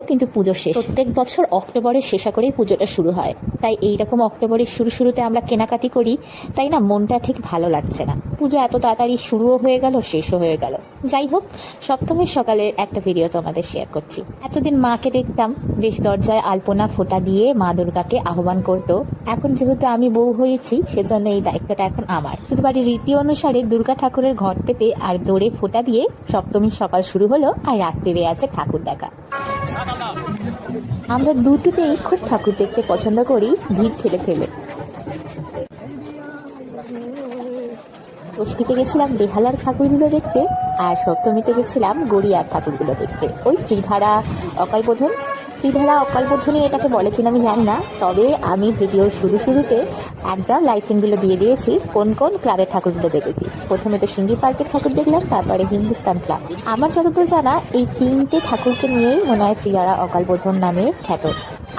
কিন্তু পুজো শেষ। প্রত্যেক বছর অক্টোবরের শেষা করেই পুজোটা শুরু হয়, তাই এইরকম অক্টোবরের শুরুতে আমরা কেনাকাটি করি, তাই না মনটা ঠিক ভালো লাগছে না। পুজো এত তাড়াতাড়ি শুরুও হয়ে গেল, শেষও হয়ে গেল। যাই হোক, সপ্তমীর সকালের একটা ভিডিও তোমাদের শেয়ার করছি। এতদিন মাকে দেখতাম বেশ দরজায় আলপনা ফোঁটা দিয়ে মা দুর্গাকে আহ্বান করতো। এখন যেহেতু আমি বউ হয়েছি, সেজন্য এই দায়িত্বটা এখন আমার। বাড়ির রীতি অনুসারে দুর্গা ঠাকুরের ঘট পেতে আর দৌড়ে ফোঁটা দিয়ে সপ্তমীর সকাল শুরু হলো, আর রাত্রিরে আছে ঠাকুর দেখা। আমরা দুটোতেই খুব ঠাকুর দেখতে পছন্দ করি, ভিড় ঠেলে ফেলে। ষষ্ঠীতে গেছিলাম বেহালার ঠাকুরগুলো দেখতে, আর সপ্তমীতে গেছিলাম গড়িয়ার ঠাকুরগুলো দেখতে। ওই ত্রিধারা অকালবোধনী এটাকে বলে কিনা আমি জানি না, তবে আমি ভিডিওর শুরুতে একদম লাইটিংগুলো দিয়ে দিয়েছি কোন কোন ক্লাবের ঠাকুরগুলো দেখেছি। প্রথমে তো সিঙ্গি পার্কের ঠাকুর দেখলাম, তারপরে হিন্দুস্তান ক্লাব। আমার যতদূর জানা এই তিনটে ঠাকুরকে নিয়েই মনে হয় ত্রিধারা অকালবোধন নামে খ্যাত,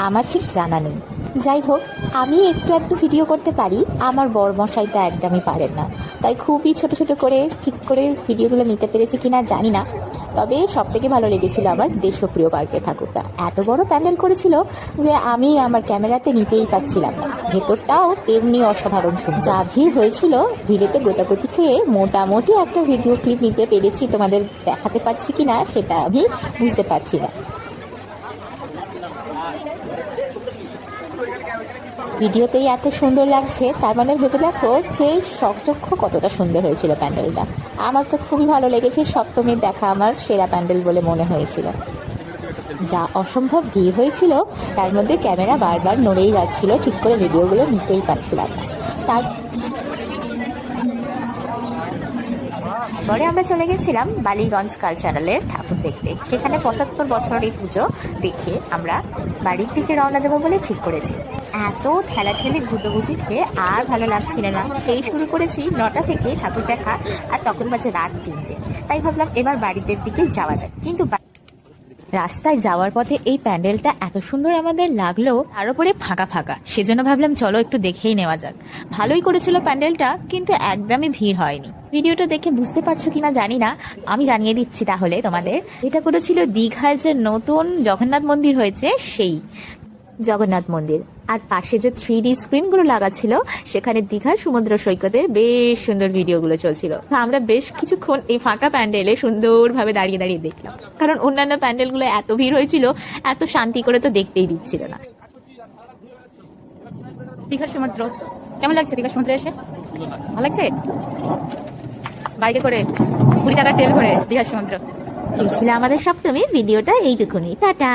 আমার ঠিক জানা নেই। যাই হোক, আমি একটু ভিডিও করতে পারি, আমার বড়মশাইটা একদমই পারেন না, তাই খুবই ছোট করে ঠিক করে ভিডিওগুলো নিতে পেরেছি কিনা জানি না। তবে সব থেকে ভালো লেগেছিল আমার দেশপ্রিয় পার্কের ঠাকুরটা। এত বড় প্যান্ডেল করেছিল যে আমি আমার ক্যামেরাতে নিতেই পারছিলাম না। ভেতরটাও তেমনি অসাধারণ সুন্দর। যা ভিড় হয়েছিল, ভিড়েতে গোটাগুটি খেয়ে মোটামুটি একটা ভিডিও ক্লিপ নিতে পেরেছি। তোমাদের দেখাতে পারছি কিনা সেটা আমি বুঝতে পারছি না। ভিডিওতেই এত সুন্দর লাগছে, তার মানে ভেবে দেখো যে চকচক্ষ কতটা সুন্দর হয়েছিল প্যান্ডেলটা। আমার তো খুবই ভালো লেগেছে, সপ্তমীর দেখা আমার সেরা প্যান্ডেল বলে মনে হয়েছিল। যা অসম্ভব ভিড় হয়েছিল, তার মধ্যে ক্যামেরা বারবার নড়েই যাচ্ছিল, ঠিক করে ভিডিওগুলো নিতেই পারছিলাম না। তারপরে আমরা চলে গেছিলাম বালিগঞ্জ কালচারালের ঠাকুর দেখতে। সেখানে 75 বছরের এই পুজো দেখে আমরা বাড়ির দিকে রওনা দেবো বলে ঠিক করেছি। এত ঠেলাঠেলি ঘুটোঘুটি খেয়ে আর ভালো লাগছিল না। সেই শুরু করেছি 9টা থেকে ঠাকুর দেখা, আর তখন বাজে রাত 3টে। তাই ভাবলাম এবার বাড়িদের দিকে যাওয়া যায়। কিন্তু রাস্তায় যাওয়ার পথে এই প্যান্ডেলটা এত সুন্দর আমাদের লাগলো, তার উপরে ফাঁকা, সেজন্য ভাবলাম চলো একটু দেখেই নেওয়া যাক। ভালোই করেছিল প্যান্ডেলটা, কিন্তু একদমই ভিড় হয়নি। ভিডিওটা দেখে বুঝতে পারছো কিনা জানি না, আমি জানিয়ে দিচ্ছি তাহলে তোমাদের। এটা করেছিল দীঘার যে নতুন জগন্নাথ মন্দির হয়েছে, সেই জগন্নাথ মন্দির। আর পাশে যে 3D স্ক্রিনগুলো লাগা ছিল, সেখানে দীঘার সমুদ্র সৈকতের বেশ সুন্দর ভিডিওগুলো চলছিল। আমরা বেশ কিছুক্ষণ এই ফাঁকা প্যান্ডেলে সুন্দরভাবে দাঁড়িয়ে দেখলাম, কারণ অন্যান্য প্যান্ডেলগুলো এত ভিড় হয়েছিল, এত শান্তি করে তো দেখতেই দিচ্ছিল না। দীঘার সমুদ্র কেমন লাগছে? দীঘার সমুদ্রে এসে ভালো লাগছে। বাইকে করে 20 টাকার তেল ভরে দীঘার সমুদ্র। এই ছিল আমাদের সপ্তমী ভিডিওটা, এইটুকুনি। টাটা।